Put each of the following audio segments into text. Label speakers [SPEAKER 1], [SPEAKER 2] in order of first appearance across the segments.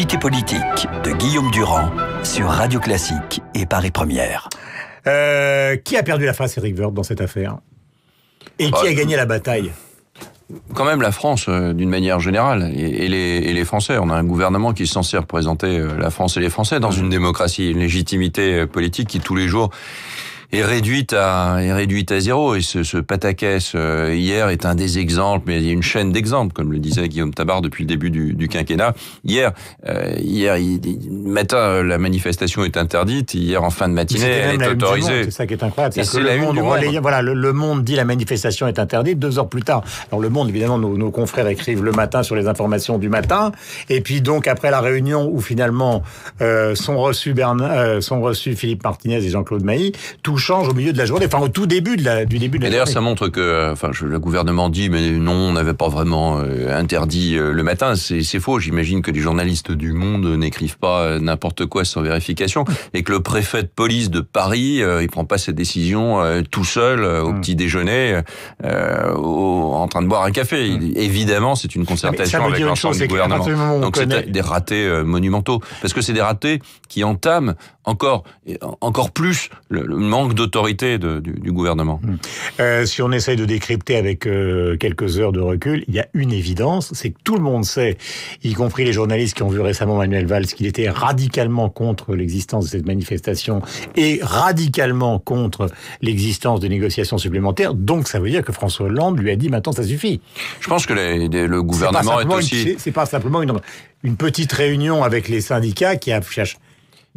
[SPEAKER 1] L'actualité politique de Guillaume Durand sur Radio Classique et Paris Première.
[SPEAKER 2] Qui a perdu la face, Éric Woerth, dans cette affaire? Et qui a gagné la bataille?
[SPEAKER 3] Quand même la France, d'une manière générale, et les Français. On a un gouvernement qui est censé représenter la France et les Français dans une démocratie, une légitimité politique qui tous les jours est réduite à zéro. Et ce pataquès hier est un des exemples, mais il y a une chaîne d'exemples, comme le disait Guillaume Tabar depuis le début du quinquennat. Hier matin, la manifestation est interdite. Hier, en fin de matinée, elle est autorisée.
[SPEAKER 2] C'est ça qui est incroyable.
[SPEAKER 3] Et c'est la une du Monde.
[SPEAKER 2] Voilà, le Monde dit la manifestation est interdite. 2 heures plus tard, alors le Monde, évidemment, nos confrères écrivent le matin sur les informations du matin. Et puis donc après la réunion où finalement sont reçus Philippe Martinez et Jean-Claude Mailly, tout change au milieu de la journée, enfin au tout début du début de la journée.
[SPEAKER 3] D'ailleurs, ça montre que, le gouvernement dit, mais non, on n'avait pas vraiment interdit le matin. C'est faux. J'imagine que les journalistes du Monde n'écrivent pas n'importe quoi sans vérification, et que le préfet de police de Paris, il prend pas ses décisions tout seul au petit déjeuner, en train de boire un café. Évidemment, c'est une concertation avec l'ensemble du gouvernement. Donc c'est des ratés monumentaux, parce que c'est des ratés qui entament encore plus le manque d'autorité du gouvernement.
[SPEAKER 2] Si on essaye de décrypter avec quelques heures de recul, il y a une évidence, c'est que tout le monde sait, y compris les journalistes qui ont vu récemment Manuel Valls, qu'il était radicalement contre l'existence de cette manifestation et radicalement contre l'existence de négociations supplémentaires. Donc ça veut dire que François Hollande lui a dit maintenant ça suffit.
[SPEAKER 3] Je pense que le gouvernement est aussi...
[SPEAKER 2] C'est pas simplement une petite réunion avec les syndicats qui a...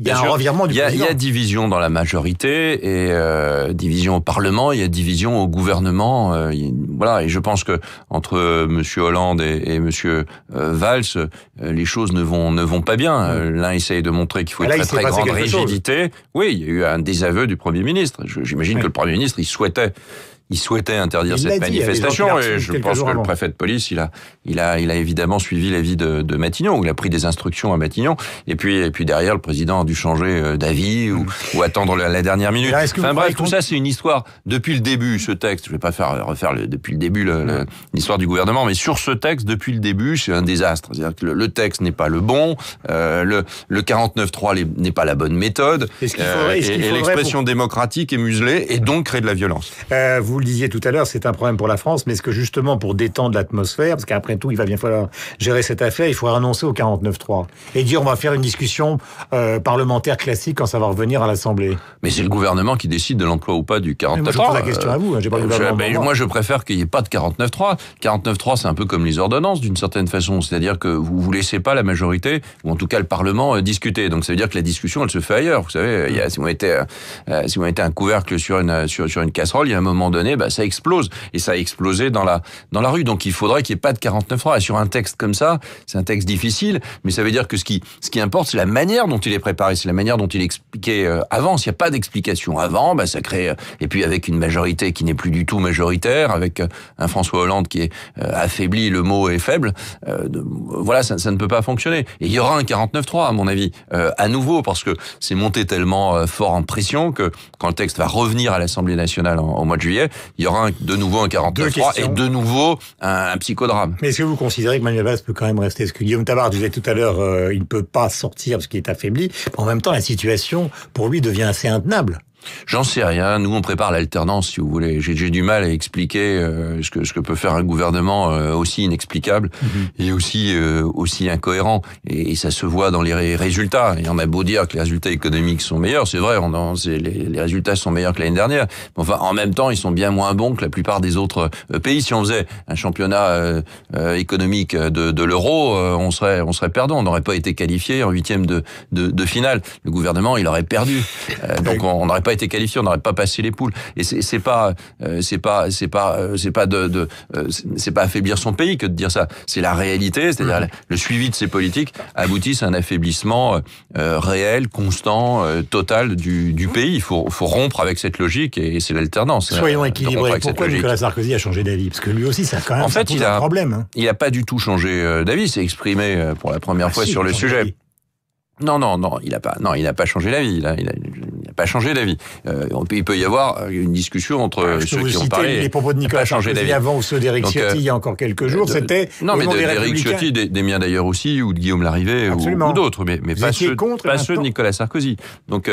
[SPEAKER 2] Il y a un revirement du président.
[SPEAKER 3] Il y a division dans la majorité et division au Parlement, il y a division au gouvernement. Voilà, et je pense que entre Monsieur Hollande et Monsieur Valls, les choses ne vont pas bien. L'un essaye de montrer qu'il faut une très grande rigidité. Oui, il y a eu un désaveu du Premier ministre. J'imagine que le Premier ministre, il souhaitait interdire cette manifestation, et je pense que le préfet de police, il a évidemment suivi l'avis de Matignon, ou il a pris des instructions à Matignon, et puis derrière, le président a dû changer d'avis ou attendre la dernière minute. Enfin bref, tout ça, c'est une histoire depuis le début, ce texte. Je vais pas refaire depuis le début l'histoire du gouvernement, mais sur ce texte, depuis le début, c'est un désastre. C'est-à-dire que le texte n'est pas le bon, le 49.3 n'est pas la bonne méthode, et l'expression démocratique est muselée, et donc crée de la violence.
[SPEAKER 2] Vous le disiez tout à l'heure, c'est un problème pour la France, mais est-ce que justement pour détendre l'atmosphère, parce qu'après tout, il va bien falloir gérer cette affaire, il faut renoncer au 49.3 et dire on va faire une discussion parlementaire classique quand ça va revenir à l'Assemblée?
[SPEAKER 3] Mais c'est le gouvernement qui décide de l'emploi ou pas du 49.3.
[SPEAKER 2] Moi, je pose la question à vous, j'ai pas le gouvernement.
[SPEAKER 3] Moi, je préfère qu'il n'y ait pas de 49.3. 49.3, c'est un peu comme les ordonnances d'une certaine façon, c'est-à-dire que vous laissez pas la majorité, ou en tout cas le Parlement, discuter. Donc ça veut dire que la discussion, elle se fait ailleurs. Vous savez, si vous mettez un couvercle sur une casserole, il y a un moment donné, ça explose. Et ça a explosé dans la rue. Donc il faudrait qu'il n'y ait pas de 49.3. Et sur un texte comme ça, c'est un texte difficile, mais ça veut dire que ce qui importe, c'est la manière dont il est préparé, c'est la manière dont il est expliqué avant. S'il n'y a pas d'explication avant, ça crée... Et puis avec une majorité qui n'est plus du tout majoritaire, avec un François Hollande qui est affaibli, le mot est faible, voilà, ça ne peut pas fonctionner. Et il y aura un 49.3, à mon avis, à nouveau, parce que c'est monté tellement fort en pression que quand le texte va revenir à l'Assemblée nationale au mois de juillet, il y aura de nouveau un 49.3 et de nouveau un psychodrame.
[SPEAKER 2] Mais est-ce que vous considérez que Manuel Valls peut quand même rester? Parce que Guillaume Tabar disait tout à l'heure, il ne peut pas sortir parce qu'il est affaibli. En même temps, la situation, pour lui, devient assez intenable.
[SPEAKER 3] J'en sais rien. Nous, on prépare l'alternance, si vous voulez. J'ai du mal à expliquer ce que peut faire un gouvernement aussi inexplicable et aussi incohérent. Et ça se voit dans les résultats. Et on a beau dire que les résultats économiques sont meilleurs, c'est vrai. Les résultats sont meilleurs que l'année dernière. Mais enfin, en même temps, ils sont bien moins bons que la plupart des autres pays. Si on faisait un championnat économique de l'euro, on serait perdant. On n'aurait pas été qualifié en 8e de finale. Le gouvernement, il aurait perdu. Donc, on n'aurait pas été qualifié, on n'aurait pas passé les poules. Et c'est pas affaiblir son pays que de dire ça. C'est la réalité, c'est-à-dire le suivi de ces politiques aboutissent à un affaiblissement réel, constant, total du pays. Il faut rompre avec cette logique et c'est l'alternance.
[SPEAKER 2] Soyons équilibrés. Pourquoi Nicolas Sarkozy a changé d'avis? Parce que lui aussi, ça a quand même un problème.
[SPEAKER 3] Il n'a pas du tout changé d'avis. Il s'est exprimé pour la première fois sur le sujet. Non, il n'a pas changé d'avis. Il n'a pas changé d'avis. Il peut y avoir une discussion entre ceux qui ont parlé.
[SPEAKER 2] Les propos de Nicolas Sarkozy avant ou ceux d'Éric Ciotti il y a encore quelques jours, c'était...
[SPEAKER 3] Non, mais d'Éric Ciotti, des miens d'ailleurs aussi, ou de Guillaume Larrivé, ou d'autres, mais pas ceux de Nicolas Sarkozy. Donc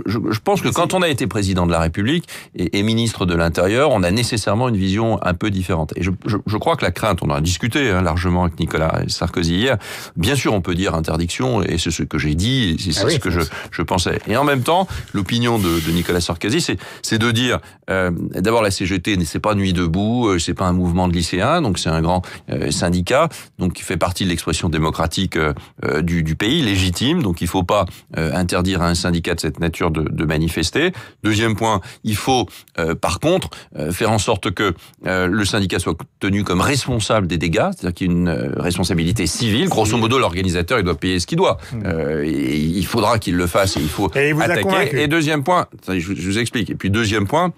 [SPEAKER 3] je pense que quand on a été président de la République et ministre de l'Intérieur, on a nécessairement une vision un peu différente. Et je crois que la crainte, on en a discuté largement avec Nicolas Sarkozy hier, bien sûr on peut dire interdiction, et c'est ce que j'ai dit, et c'est ce que je pensais. Et en même temps, l'opinion de Nicolas Sarkozy, c'est de dire, d'abord la CGT, c'est pas Nuit debout, c'est pas un mouvement de lycéens, donc c'est un grand syndicat, donc qui fait partie de l'expression démocratique du pays, légitime, donc il faut pas interdire à un syndicat de cette nature de manifester. Deuxième point, il faut par contre faire en sorte que le syndicat soit tenu comme responsable des dégâts, c'est-à-dire qu'il y ait une responsabilité civile. Grosso modo, l'organisateur, il doit payer ce qu'il doit. Et il faudra qu'il le fasse et il faut attaquer. Et deuxième point, je vous explique. Et puis deuxième point,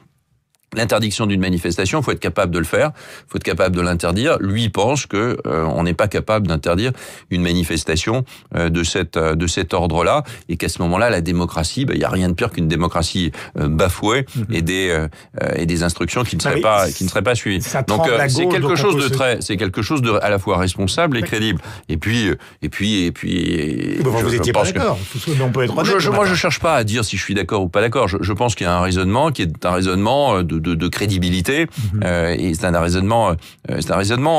[SPEAKER 3] l'interdiction d'une manifestation, il faut être capable de le faire, il faut être capable de l'interdire. Lui pense que on n'est pas capable d'interdire une manifestation de cet ordre-là, et qu'à ce moment-là, la démocratie, il y a rien de pire qu'une démocratie bafouée et des instructions qui ne seraient pas suivies. Donc c'est quelque chose de à la fois responsable et crédible. Et puis
[SPEAKER 2] vous étiez pas d'accord. On peut être honnête.
[SPEAKER 3] Moi, je cherche pas à dire si je suis d'accord ou pas d'accord. Je pense qu'il y a un raisonnement qui est un raisonnement de crédibilité, et c'est un raisonnement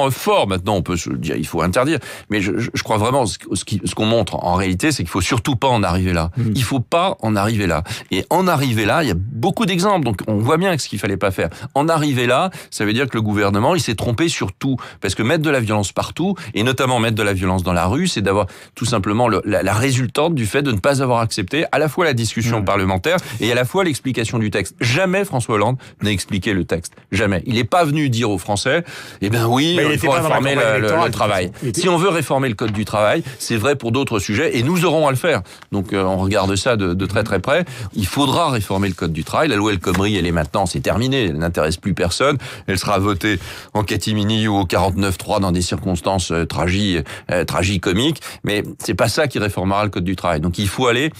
[SPEAKER 3] fort. Maintenant, on peut se dire il faut interdire, mais je crois vraiment ce qu'on montre en réalité, c'est qu'il faut surtout pas en arriver là. Il faut pas en arriver là. Et en arriver là, il y a beaucoup d'exemples. Donc on voit bien ce qu'il fallait pas faire. En arriver là, ça veut dire que le gouvernement il s'est trompé sur tout, parce que mettre de la violence partout, et notamment mettre de la violence dans la rue, c'est d'avoir tout simplement la résultante du fait de ne pas avoir accepté à la fois la discussion parlementaire et à la fois l'explication du texte. Jamais François Hollande n'a expliqué le texte. Jamais. Il n'est pas venu dire aux Français, il faut réformer le travail. Si on veut réformer le code du travail, c'est vrai pour d'autres sujets, et nous aurons à le faire. Donc on regarde ça de très très près. Il faudra réformer le code du travail. La loi El Khomri, elle est maintenant, c'est terminé. Elle n'intéresse plus personne. Elle sera votée en catimini ou au 49-3 dans des circonstances tragicomiques. Mais c'est pas ça qui réformera le code du travail. Donc il faut aller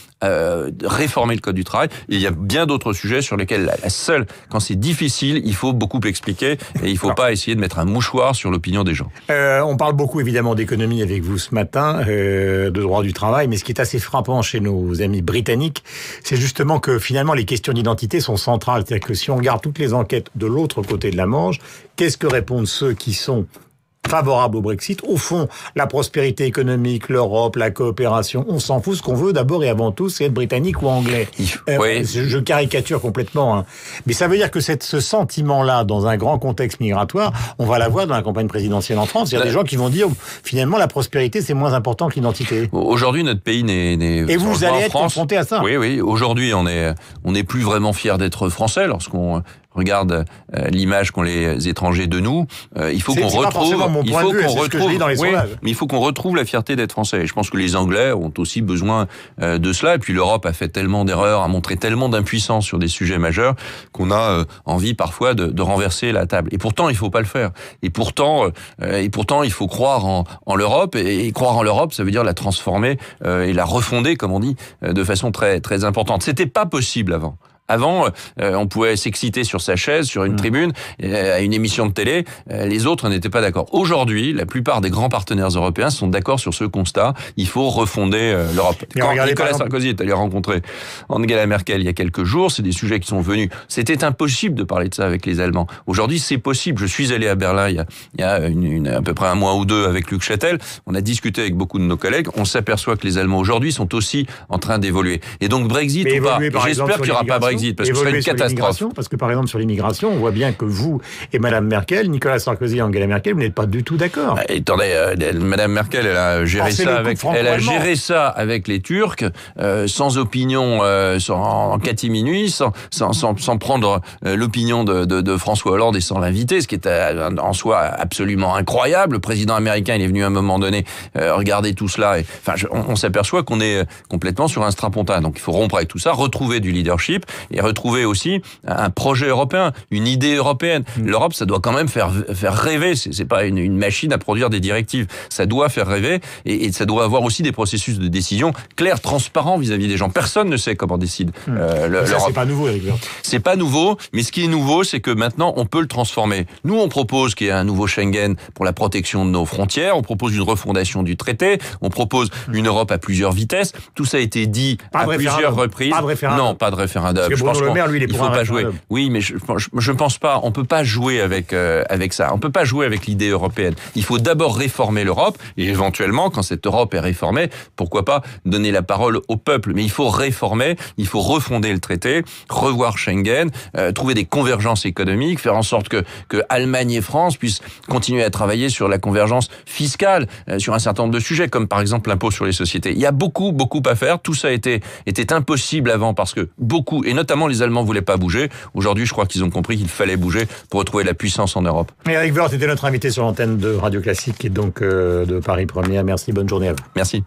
[SPEAKER 3] réformer le code du travail. Et il y a bien d'autres sujets sur lesquels quand c'est difficile, il faut beaucoup expliquer, et il faut pas essayer de mettre un mouchoir sur l'opinion des gens.
[SPEAKER 2] On parle beaucoup évidemment d'économie avec vous ce matin, de droit du travail, mais ce qui est assez frappant chez nos amis britanniques, c'est justement que finalement les questions d'identité sont centrales. C'est-à-dire que si on regarde toutes les enquêtes de l'autre côté de la Manche, qu'est-ce que répondent ceux qui sont favorable au Brexit? Au fond, la prospérité économique, l'Europe, la coopération, on s'en fout. Ce qu'on veut d'abord et avant tout, c'est être britannique ou anglais. Je caricature complètement, hein. Mais ça veut dire que ce sentiment-là, dans un grand contexte migratoire, on va l'avoir dans la campagne présidentielle en France. Il y a des gens qui vont dire, finalement, la prospérité, c'est moins important que l'identité.
[SPEAKER 3] Aujourd'hui, notre pays n'est
[SPEAKER 2] et vous allez être confronté à ça.
[SPEAKER 3] Oui. Aujourd'hui, on n'est plus vraiment fiers d'être français lorsqu'on regarde l'image qu'ont les étrangers de nous. Il faut qu'on retrouve la fierté d'être français. Et je pense que les Anglais ont aussi besoin de cela. Et puis l'Europe a fait tellement d'erreurs, a montré tellement d'impuissance sur des sujets majeurs qu'on a envie parfois de renverser la table. Et pourtant, il faut pas le faire. Et pourtant, il faut croire en l'Europe. Et croire en l'Europe, ça veut dire la transformer et la refonder, comme on dit, de façon très très importante. C'était pas possible avant. Avant, on pouvait s'exciter sur sa chaise, sur une tribune, à une émission de télé. Les autres n'étaient pas d'accord. Aujourd'hui, la plupart des grands partenaires européens sont d'accord sur ce constat. Il faut refonder l'Europe. Quand Nicolas Sarkozy est allé rencontrer Angela Merkel il y a quelques jours, c'est des sujets qui sont venus. C'était impossible de parler de ça avec les Allemands. Aujourd'hui, c'est possible. Je suis allé à Berlin il y a à peu près un mois ou deux avec Luc Châtel. On a discuté avec beaucoup de nos collègues. On s'aperçoit que les Allemands aujourd'hui sont aussi en train d'évoluer. Et donc Brexit ou pas, j'espère qu'il n'y aura pas Brexit. Parce que ce serait une catastrophe.
[SPEAKER 2] Parce que par exemple sur l'immigration, on voit bien que vous et Madame Merkel, Nicolas Sarkozy et Angela Merkel, vous n'êtes pas du tout d'accord.
[SPEAKER 3] Attendez, Madame Merkel, elle a géré ça avec les Turcs, sans opinion, en catimini, sans prendre l'opinion de François Hollande et sans l'inviter, ce qui est en soi absolument incroyable. Le président américain, il est venu à un moment donné regarder tout cela. On s'aperçoit qu'on est complètement sur un strapontin. Donc il faut rompre avec tout ça, retrouver du leadership. et retrouver aussi un projet européen, une idée européenne. L'Europe, ça doit quand même faire rêver. C'est pas une machine à produire des directives. Ça doit faire rêver et ça doit avoir aussi des processus de décision clairs, transparents vis-à-vis des gens. Personne ne sait comment décide l'Europe.
[SPEAKER 2] Ça, c'est pas nouveau, Éric Woerth.
[SPEAKER 3] C'est pas nouveau, mais ce qui est nouveau, c'est que maintenant, on peut le transformer. Nous, on propose qu'il y ait un nouveau Schengen pour la protection de nos frontières. On propose une refondation du traité. On propose une Europe à plusieurs vitesses. Tout ça a été dit à plusieurs reprises.
[SPEAKER 2] Pas de référendum.
[SPEAKER 3] Non, pas de référendum.
[SPEAKER 2] Parce que Bruno Le Maire, lui, il est pour un référendum.
[SPEAKER 3] Oui, mais je pense pas. On peut pas jouer avec ça. On peut pas jouer avec l'idée européenne. Il faut d'abord réformer l'Europe et éventuellement, quand cette Europe est réformée, pourquoi pas donner la parole au peuple. Mais il faut réformer, il faut refonder le traité, revoir Schengen, trouver des convergences économiques, faire en sorte que Allemagne et France puissent continuer à travailler sur la convergence fiscale, sur un certain nombre de sujets, comme par exemple l'impôt sur les sociétés. Il y a beaucoup à faire. Tout ça était impossible avant parce que beaucoup, et notamment les Allemands, voulaient pas bouger. Aujourd'hui, je crois qu'ils ont compris qu'il fallait bouger pour retrouver la puissance en Europe.
[SPEAKER 2] Éric Woerth était notre invité sur l'antenne de Radio Classique et donc de Paris Première. Merci, bonne journée à vous.
[SPEAKER 3] Merci.